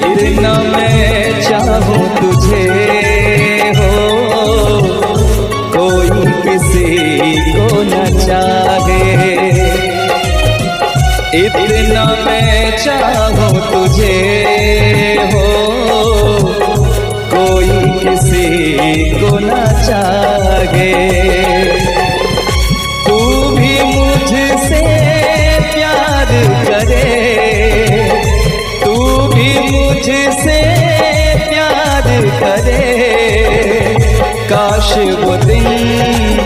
इतना मैं चाहूं तुझे हो, कोई किसी को न चाहे। इतना मैं चाहूं तुझे हो, कोई किसी को न चाहे। तू भी मुझसे प्यार करे, तू भी मुझसे प्यार करे, काश वो दिन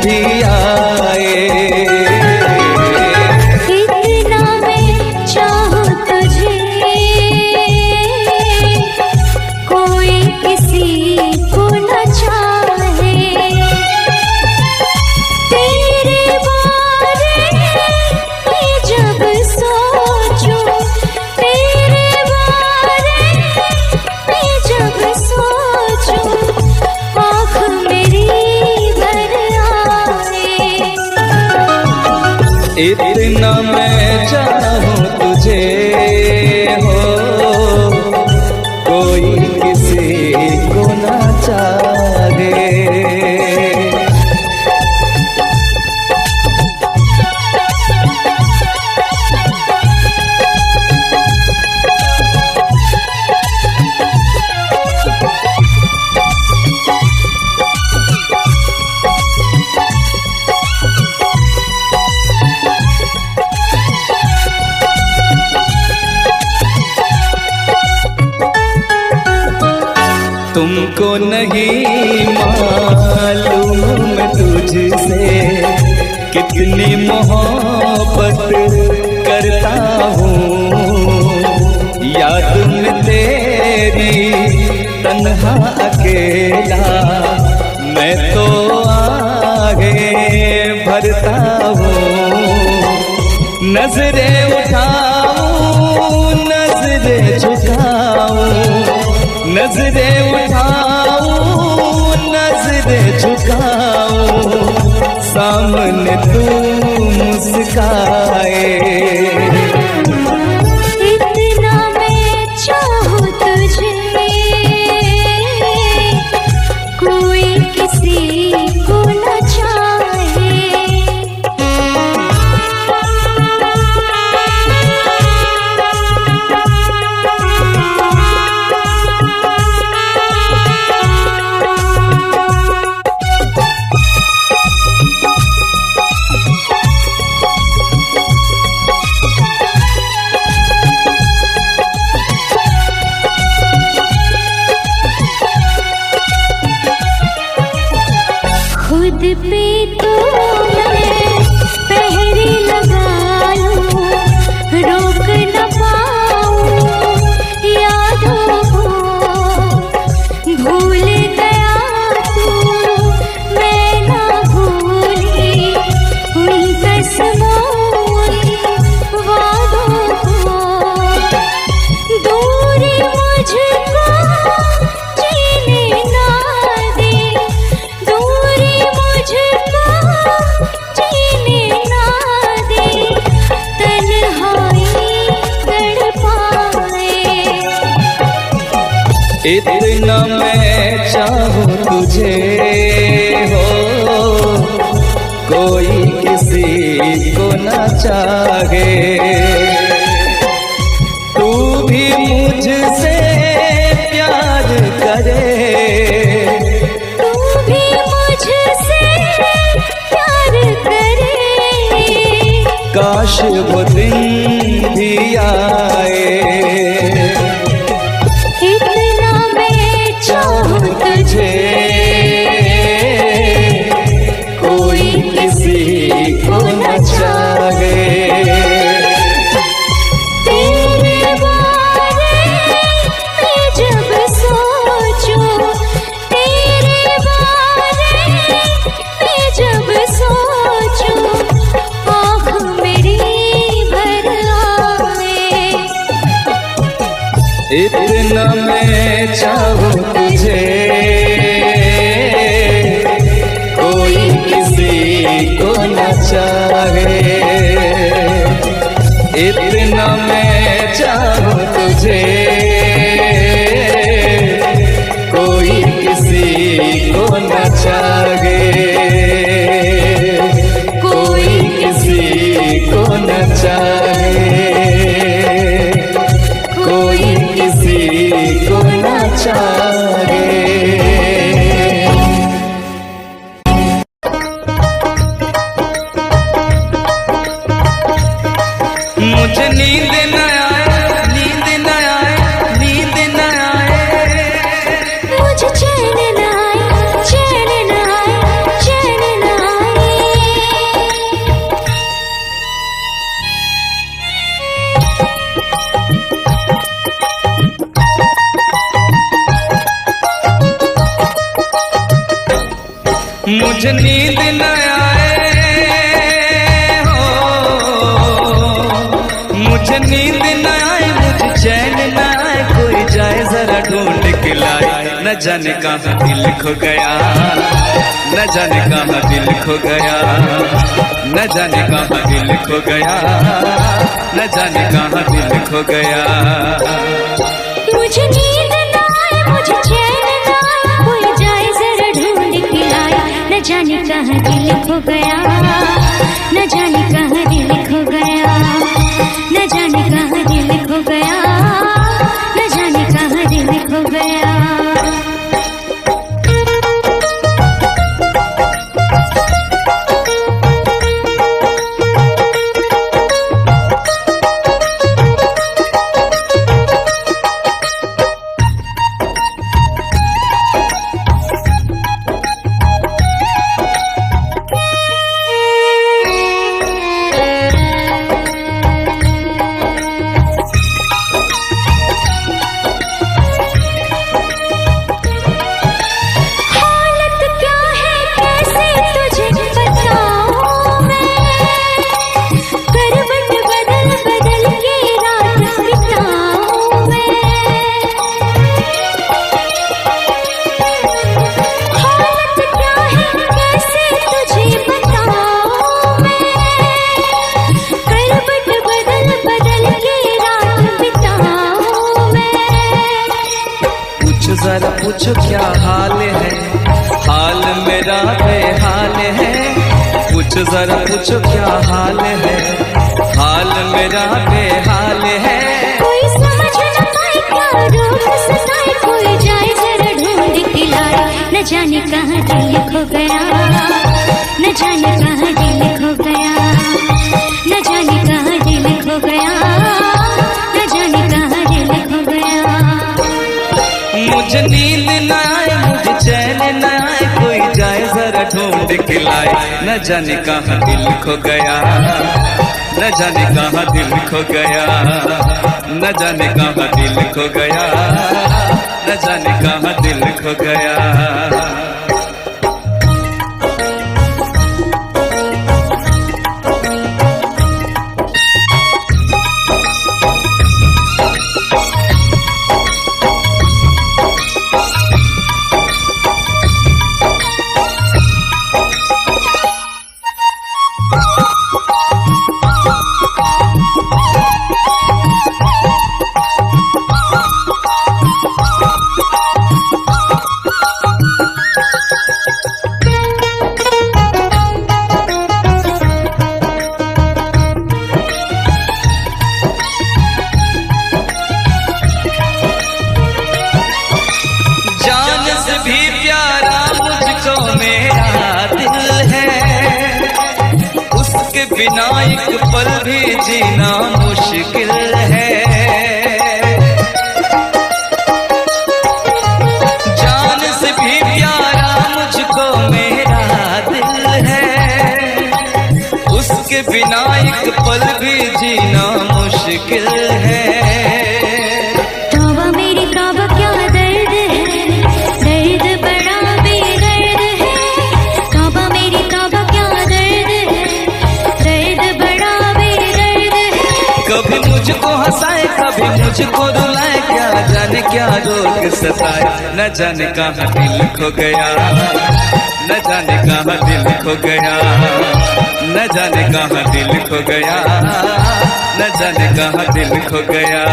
भी आए। इतना मैं चाहूं तुझे, कोई किसी को न चाहे। तेरे बारे में जब सोचूं, तेरे बारे में जब सोचूं, आँख मेरी भर आए। इतना मैं चाहूं तुझे हो, कोई किसी को न चाहे। तुमको नहीं मालूम मैं तुझसे कितनी मोहब्बत करता हूँ। याद में तेरी तन्हा अकेला मैं तो आगे भरता हूँ। नजरें उठाऊं, नजरें झुकाऊं, नजरें उठाऊं, नजरें झुकाऊं, सामने तू मुस्काए। इतना मैं चाहूं तुझे, कोई किसी को न चाहे। खुद पे तो मैं पहरे लगा लूं, रोक न पाऊं यादों को। भूल गया तू, मैं ना भूली उन कसमों वादों को। दूरी मुझको जीने ना दे, दूरी मुझको जीने ना दे, तन्हाई तड़पाए। इतना मैं चाहूं तुझे हो, कोई किसी को न चाहे। तू भी मुझसे प्यार करे, तू भी मुझसे प्यार करे, काश वो दिन भी आए। इतना मैं चाहूं तुझे, कोई किसी को न चाहे। तेरे बारे में जब सोचूं, तेरे बारे में जब सोचूं, आँख मेरी भर आए। इतना मैं चाहूं तुझे, कोई किसी को न चाहे। इतना मैं चाहूं तुझे, मुझे नींद न आए हो, मुझे नींद न आए, मुझे चैन न आए, कोई जाए जरा ढूंढ के लाए। न जाने कहाँ दिल खो गया, न जाने कहाँ दिल खो गया, न जाने कहाँ दिल खो गया, न जाने कहाँ दिल खो गया। मुझे नींद न आए, मुझे चैन न आए, कोई जाए जरा ढूंढ के लाए। न जाने कहाँ दिल खो गया, न जाने कहाँ दिल खो गया, न जाने कहाँ दिल खो गया, न जाने कहाँ दिल खो गया। जरा पूछो क्या हाल है, हाल मेरा बेहाल है। पूछो जरा पूछो क्या हाल है, हाल मेरा बेहाल है। कोई समझ न पाए क्या रोग सताए, कोई जाए जरा ढूंढ के लाए। न जाने कहाँ दिल खो गया, न जाने कहाँ दिल खो गया, न जाने कहाँ दिल खो गया, न जाने कहाँ दिल खो गया। मुझे नींद न आए, मुझे चैन न आए, कोई जाए जरा ढूंढ के लाए। न जाने कहाँ दिल खो गया, न जाने कहाँ दिल खो गया, न जाने कहाँ दिल खो गया, न जाने कहाँ दिल खो गया। बिना एक पल भी जीना मुश्किल है। जान से भी प्यारा मुझको मेरा दिल है, उसके बिना एक पल भी जीना मुश्किल है। तौबा मेरी तौबा क्या दर्द है, दर्द बड़ा बेदर्द है। तौबा मेरी तौबा क्या दर्द है, दर्द बड़ा बेदर्द है। कभी मुझको हंसाए, कभी मुझको रुलाए, क्या जाने क्या रोग सताए। न जाने कहाँ दिल खो गया, न जाने कहाँ दिल खो गया, न जाने कहाँ दिल खो गया, न जाने कहाँ दिल खो गया।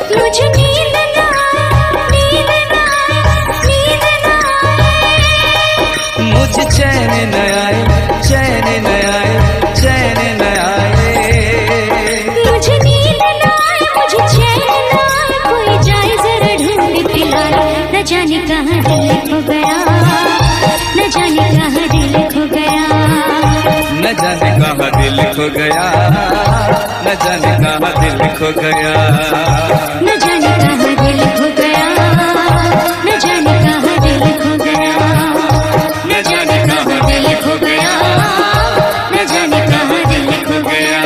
मुझे नींद न आए, नींद न आए, नींद न आए। मुझे चैन न आए, चैन न आए, चैन न आए। मुझे नींद न आए, मुझे चैन न आए, कोई जाए जरा ढूंढ के लाए। न जाने कहाँ दिल खो गया, न जाने कहाँ दिल खो गया, न जाने कहाँ दिल खो गया, न जाने कहाँ दिल खो गया, न जाने कहाँ दिल खो गया, न जाने कहाँ दिल खो गया, न जाने कहाँ दिल खो गया, न जाने कहाँ दिल खो गया।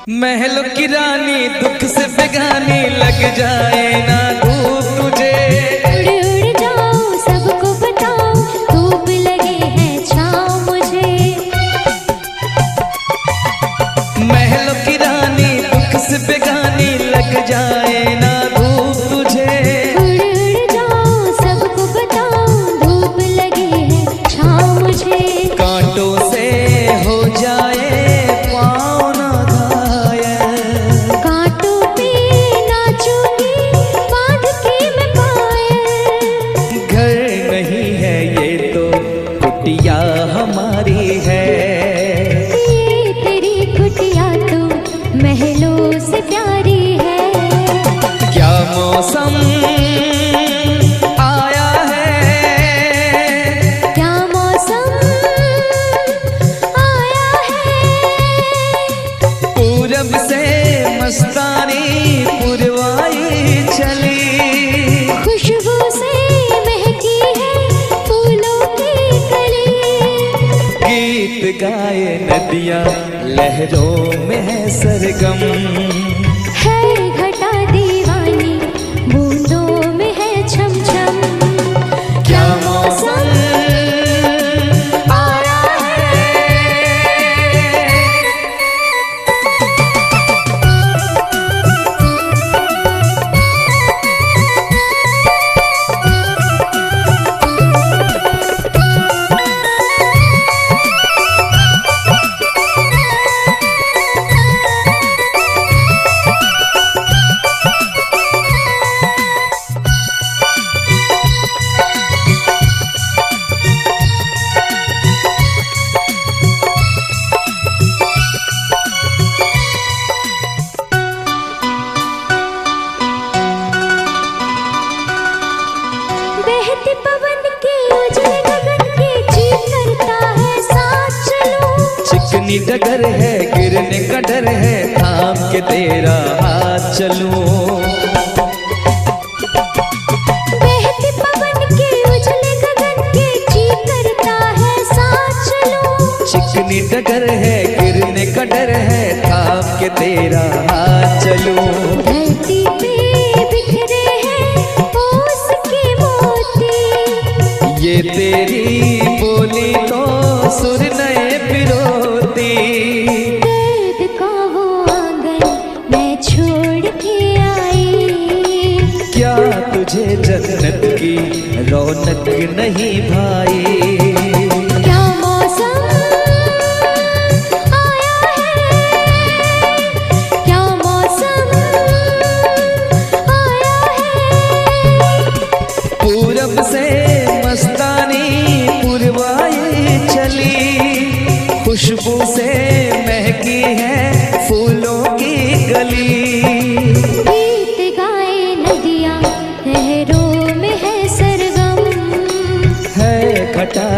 महलों की रानी दुख से बेगानी लग जाए ना धूप तुझे। उड़ उड़ जाऊं सबको बताऊं धूप लगे है छाँव मुझे। महलों की रानी दुख से बेगानी लग जाए ना धूप तुझे। उड़ उड़ जाऊं सबको बताऊं धूप लगे है छाँव मुझे। कांटों से हो जाए पाँव ना घायल, कांटों पे नाचूंगी बांध के मैं पायल। घर नहीं है ये तो कुटिया हमारी है। ये तेरी कुटिया तो महलों से प्यारी है। क्या मौसम आया है, क्या मौसम आया है। पूरब से मस्तानी पुरवाई चली। खुशबू से महकी है फूलों की कली। गीत गाए नदियाँ लहरों में है सरगम। है घटा दीवानी बूंदों में है छम छम। क्या मौसम आया है। बहते पवन के उजले गगन के जी करता है साथ चलूं। चिकनी डगर है गिरने का डर है थाम के तेरा हाथ चलूं। बहते पवन के उजले गगन के जी करता है साथ चलूं। चिकनी डगर है गिरने का डर है थाम के तेरा हाथ चलूं। धरती पे बिखरे हैं ओस के मोती। ये तेरी बोली तो सुर नए पिरोती। दर्द का वो आंगन मैं छोड़ के आई। क्या तुझे जन्नत की रौनक नहीं भाई। क्या मौसम आया है। क्या मौसम आया है। पूरब से मस्तानी पुरवाई चली। खुशबू से महकी है फूलों की गली। गीत गाए नदियाँ लहरों में है सरगम। है घटा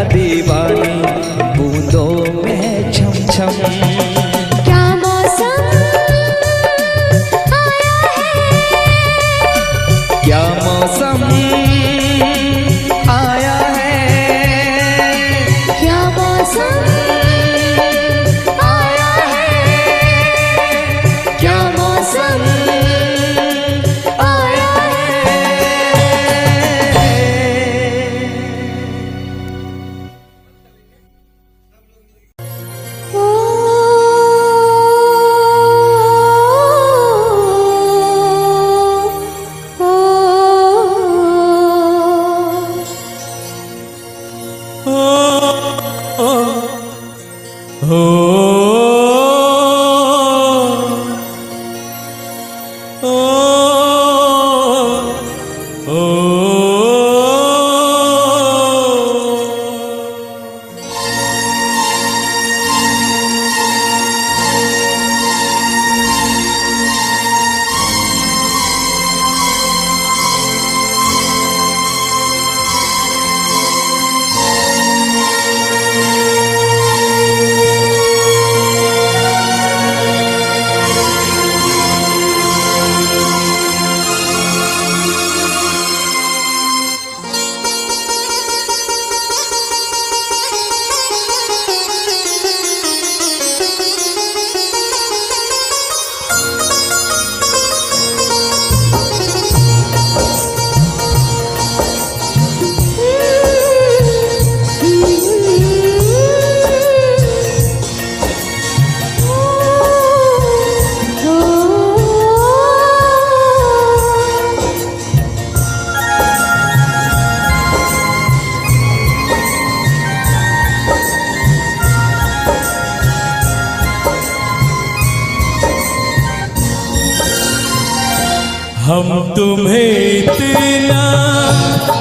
हम तुम्हें इतना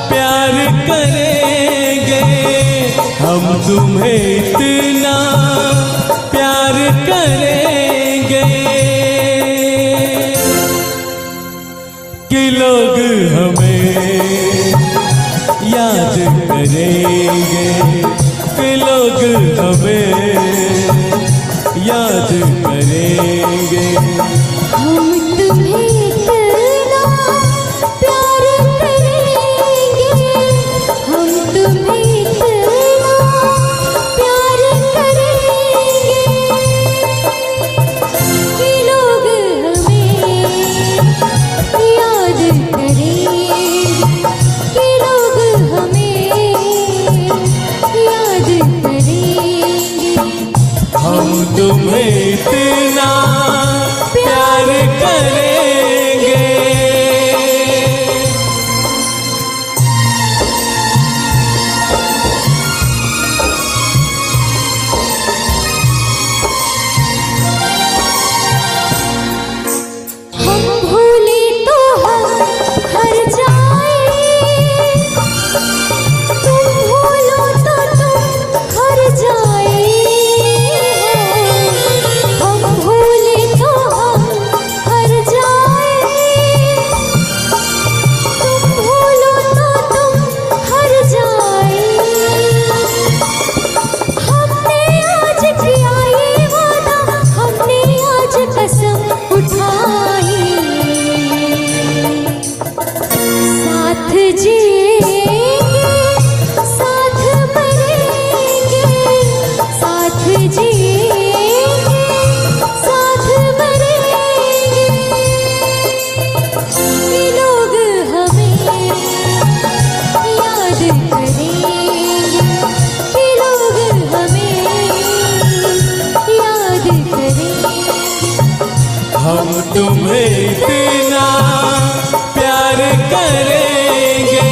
प्यार करेंगे, हम तुम्हें इतना प्यार करेंगे कि लोग हमें याद करेंगे, कि लोग हमें याद करेंगे। हम तुम्हें इतना प्यार करेंगे, हम तुम्हें इतना प्यार करेंगे कि लोग हमें याद करेंगे, कि लोग हमें याद करेंगे। हम तुम्हें इतना प्यार करेंगे। हम भूले तो हम हर जाए, तुम भूलो तो तुम हर जाए। हम भूले तो हम हर जाए, तुम भूलो तो तुम हर जाए। हमने आज किया ये वादा, हमने आज कसम उठाई, साथ जिएंगे साथ मरेंगे, साथ जिएंगे साथ मरेंगे कि लोग हमें याद करेंगे, कि लोग हमें याद करेंगे। हम तुम्हें इतना प्यार करेंगे।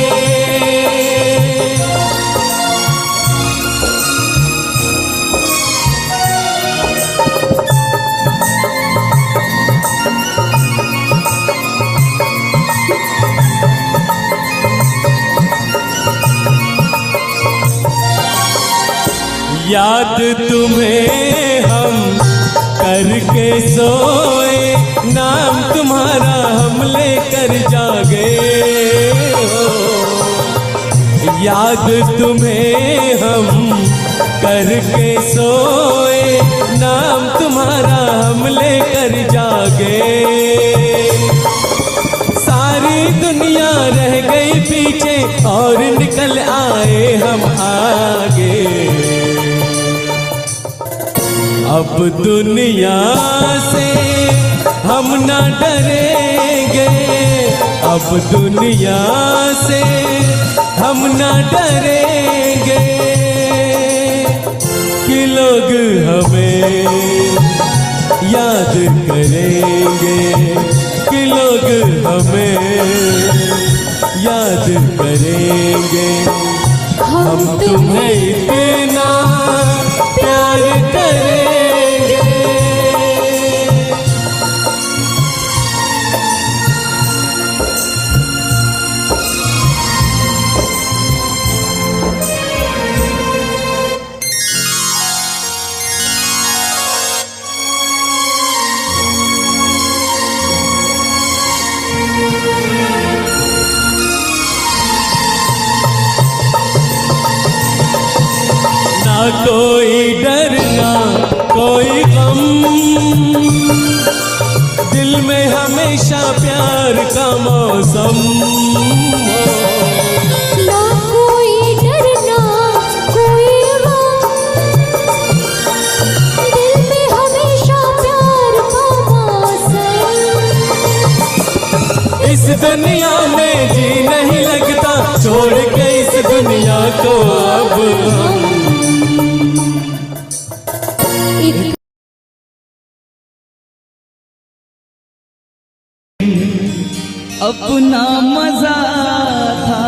याद तुम्हें हम करके सोए, नाम तुम्हारा हम लेकर जागे हो। याद तुम्हें हम करके सोए, नाम तुम्हारा हम लेकर जागे। सारी दुनिया रह गई पीछे और निकल आए हम आगे। अब दुनिया से हम ना डरेंगे, अब दुनिया से हम ना डरेंगे कि लोग हमें याद करेंगे, कि लोग हमें याद करेंगे। हम तुम्हें इतना प्यार करेंगे। ना कोई डर ना कोई गम, दिल में हमेशा प्यार का मौसम हो। ना कोई डर ना कोई गम, दिल में हमेशा प्यार का मौसम। इस दुनिया में जी नहीं लगता, छोड़ के इस दुनिया को अब हम अपना मजा था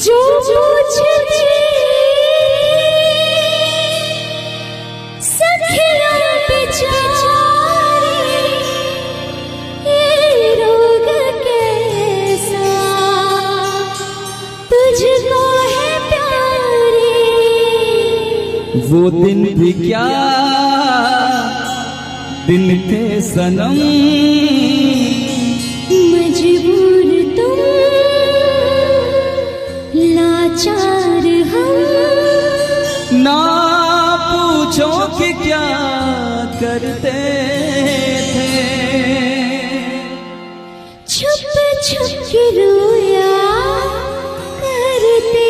जो मुझे सखिया बेचारी ये वो दिन भी क्या दिन थे सनम, मजबूर तुम लाचार हम, ना पूछो कि क्या करते थे, छुप छुप के रोया करते थे।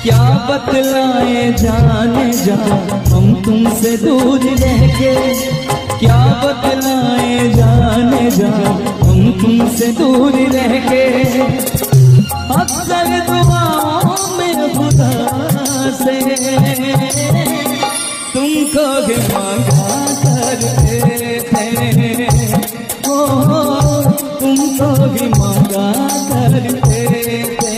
क्या बतलाए जाने जा हम तुमसे दूर रह के, क्या बतलाए जाने जा हम तुमसे दूर रह के, अक्सर दुआओं में खुदा से तुमको भी मांगा करते थे, ओ तुमको भी मांगा करते थे।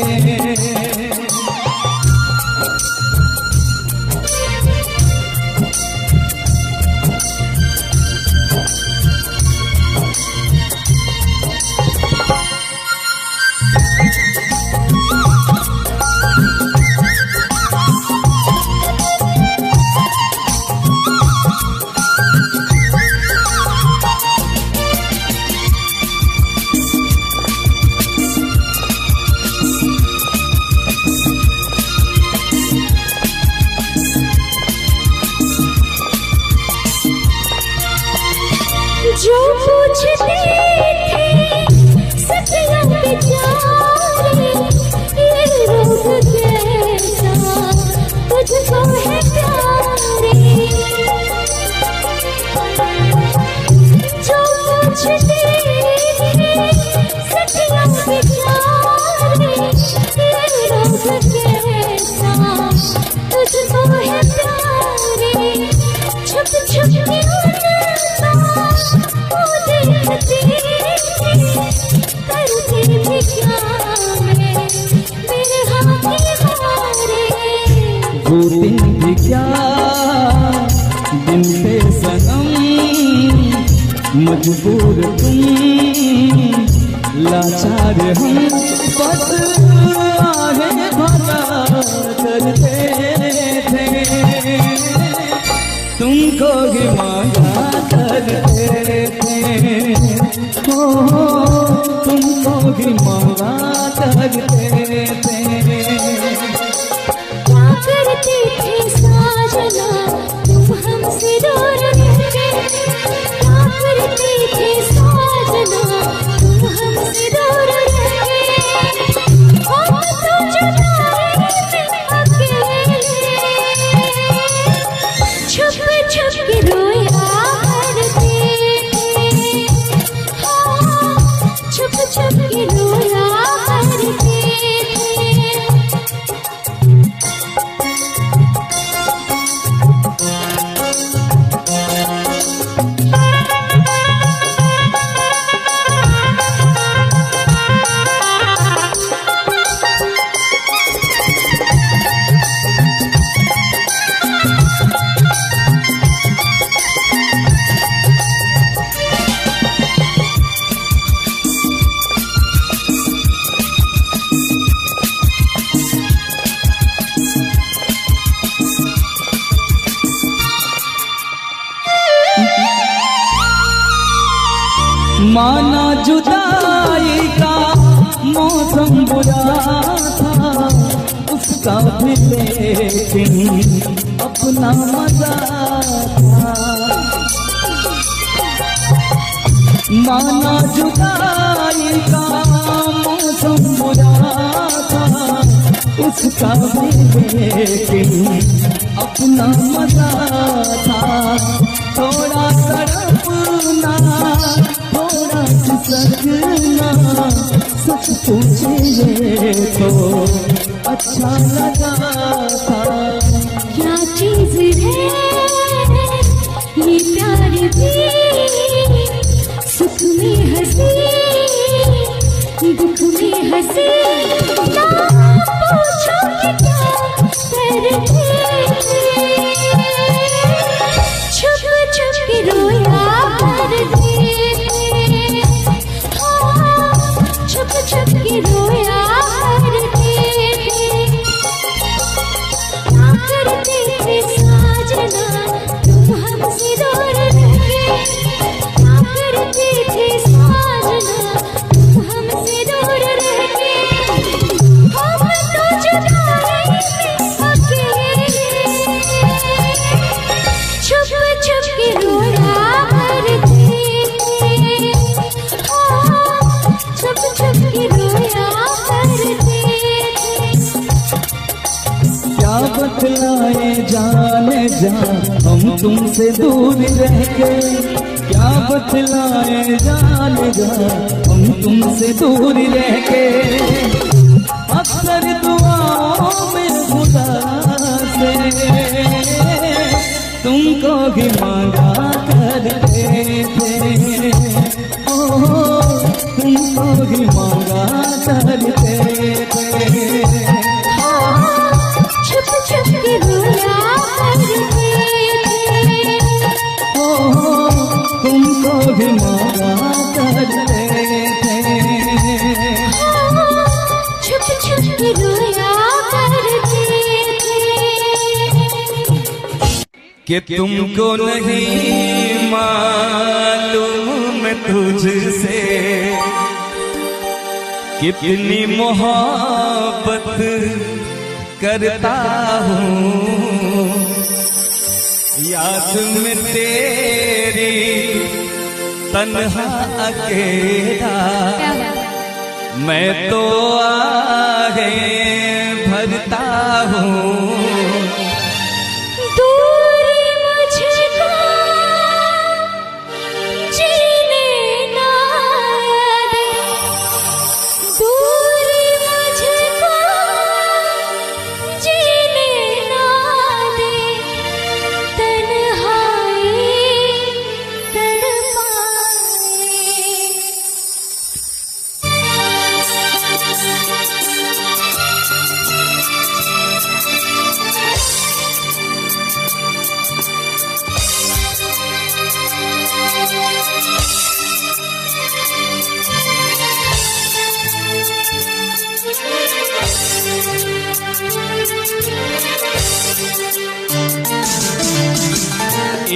जो पूछते थे सखियों बेचारे, ये रोग कैसा तुझको है प्यारे। जो पूछते थे सखियों बेचारे, ये रोग कैसा तुझको है प्यारे। छुप छुप के करते भी क्या मेरे हाथ हारे। वो दिन भी क्या दिन थे सनम, मजबूर तुम लाचार हम, बस आहे भला करते थे, तुमको भी मांगा करते थे, ओ तुमको भी मांगा करते थे। क्या करते थे साजना तुम हमसे दूर रह के, क्या करते थे साजना तुम हमसे दूर रह के, हम तो जुदाई में अकेले छुप छुप के रोया करते थे, छुप छुप के रोया करते थे। माना जुदाई का मौसम बुरा था, उस उसका भी लेकिन अपना मजा था। माना जुदाई का मौसम बुरा था, उसका भी लेकिन अपना मजा था। थोड़ा तड़पना, थोड़ा खिसकना, सच पूछिए तो अच्छा लगा था। क्या चीज है ये प्यार भी, सुख में हंसी दुख में हंसी। ना पूछो कि क्या करते थे, छुप छुप के रोया करते थे। हाँ, छुप छुप के रोया करते थे। क्या करते थे साजना तुम हमसे दूर रह के, क्या करते थे साजना तुम हमसे दूर रह के। हम तो जुदाई में अकेले, छुप छुप के रोया करते थे। हाँ, छुप छुप के रोया करते थे। क्या बतलाए जाने जा हम तुमसे दूर रह के, क्या बतलाए जाने जा हम तुमसे दूर रह के। अक्सर दुआओं में खुदा से तुमको भी मांगा करते थे। ओ तुमको भी मांगा करते थे। छुप छुप के रोया करते थे। तुमको भी मांगा करते थे। छुप छुप के रोया करते थे। कि तुमको नहीं मालूम तुझसे कितनी मोहब्बत करता हूँ। याद में तेरी तन्हा अकेला मैं तो आगे भरता हूँ। दूरी मुझको जीने ना दे, दूरी मुझको जीने ना दे। तन्हाई तड़पाए,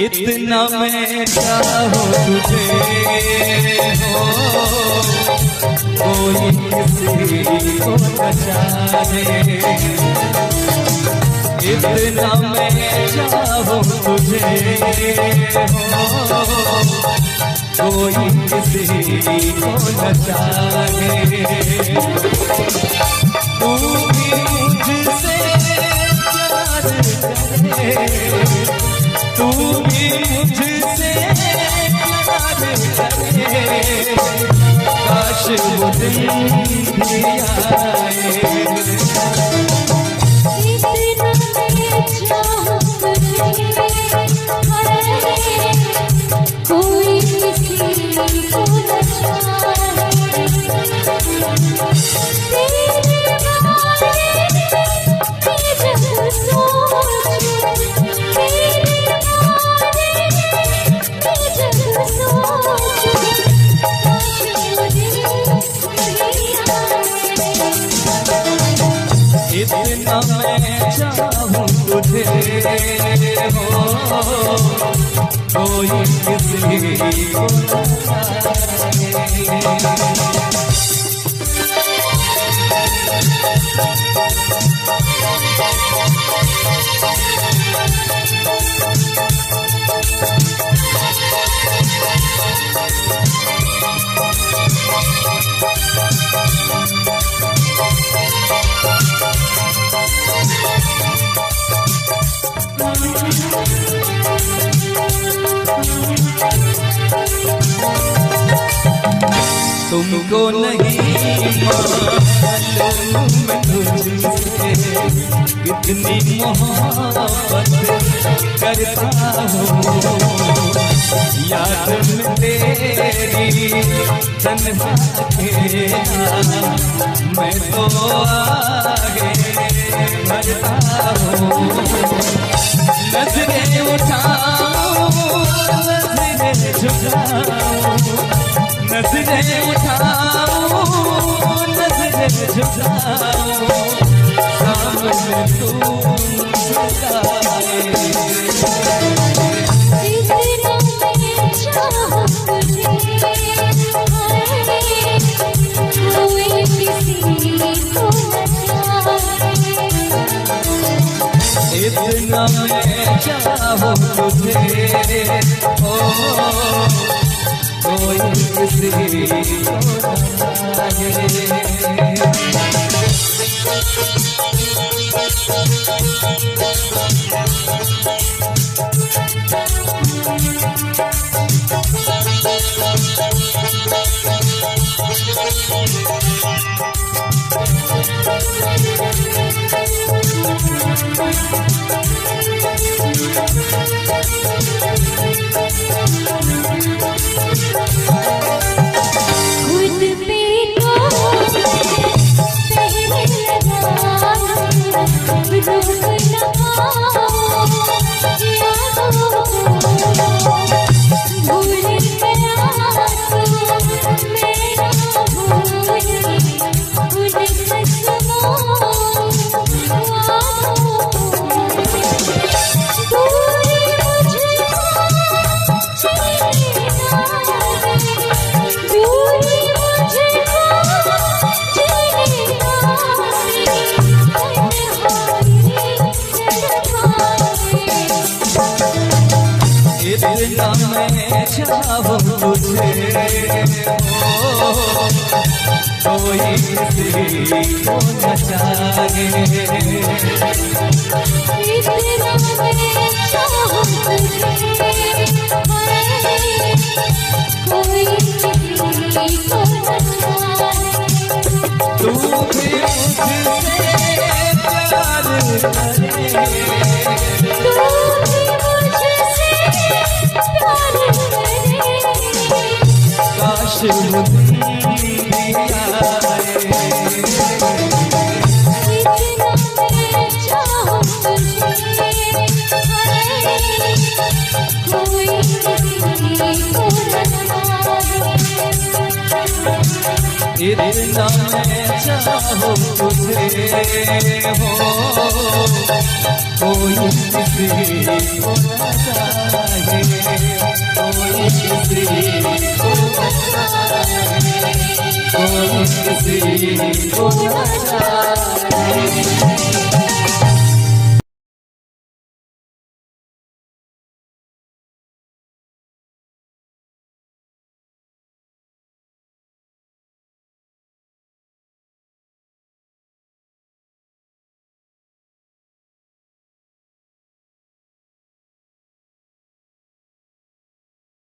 इतना मैं चाहूँ तुझे हो कोई किसी को न जाने। इतना मैं चाहूँ तुझे हो कोई किसी को न जाने। तू भी मुझसे प्यार करे, तू भी मुझसे प्यार करे। काश वो दिन भी आए। इतना मैं चाहूँ तुझे, कोई किसी को न चाहे। तेरे बारे में जब सोचूं, तेरे बारे में जब सोचूं, काश वो दिन भी आए। इतना मैं चाहूँ तुझे हो कोई किसी को न जाने। तुमको नहीं मालूम मैं तुझसे कितनी मोहब्बत करता हूँ। याद में तेरी तन्हा अकेला मैं तो आगे बढ़ता हूँ। नजरें उठाऊं नजरें झुकाऊं, नजरें उठाऊं नजरें झुकाऊं, सामने तू झुकाए। इतना मैं चाहूं तुझे, कोई किसी को न चाहे। इतना मैं चाहूं तुझे, ओ कोई किसी को न चाहे। खुद पे तो पहले लगा रोक न पाऊं यादों को, भूल गया तो मेरा भूली उन कसमों वादों को। दूरी मुझको जीना है, दूरी मुझको जीना है। इतना मैं चाहूं तुझे, ओ कोई किसी को न चाहे। इतना मैं चाहूं तुझे, कोई किसी को न चाहे। तू भी मुझसे प्यार करे, तू भी मुझसे प्यार करे, काश मुझे भी आए। इतना मैं चाहूं तुझे, कोई किसी को न चाहे। इतना मैं चाहूं तुझे, हो कोई किसी को न चाहे, कोई किसी को न चाहे, कोई किसी को न चाहे।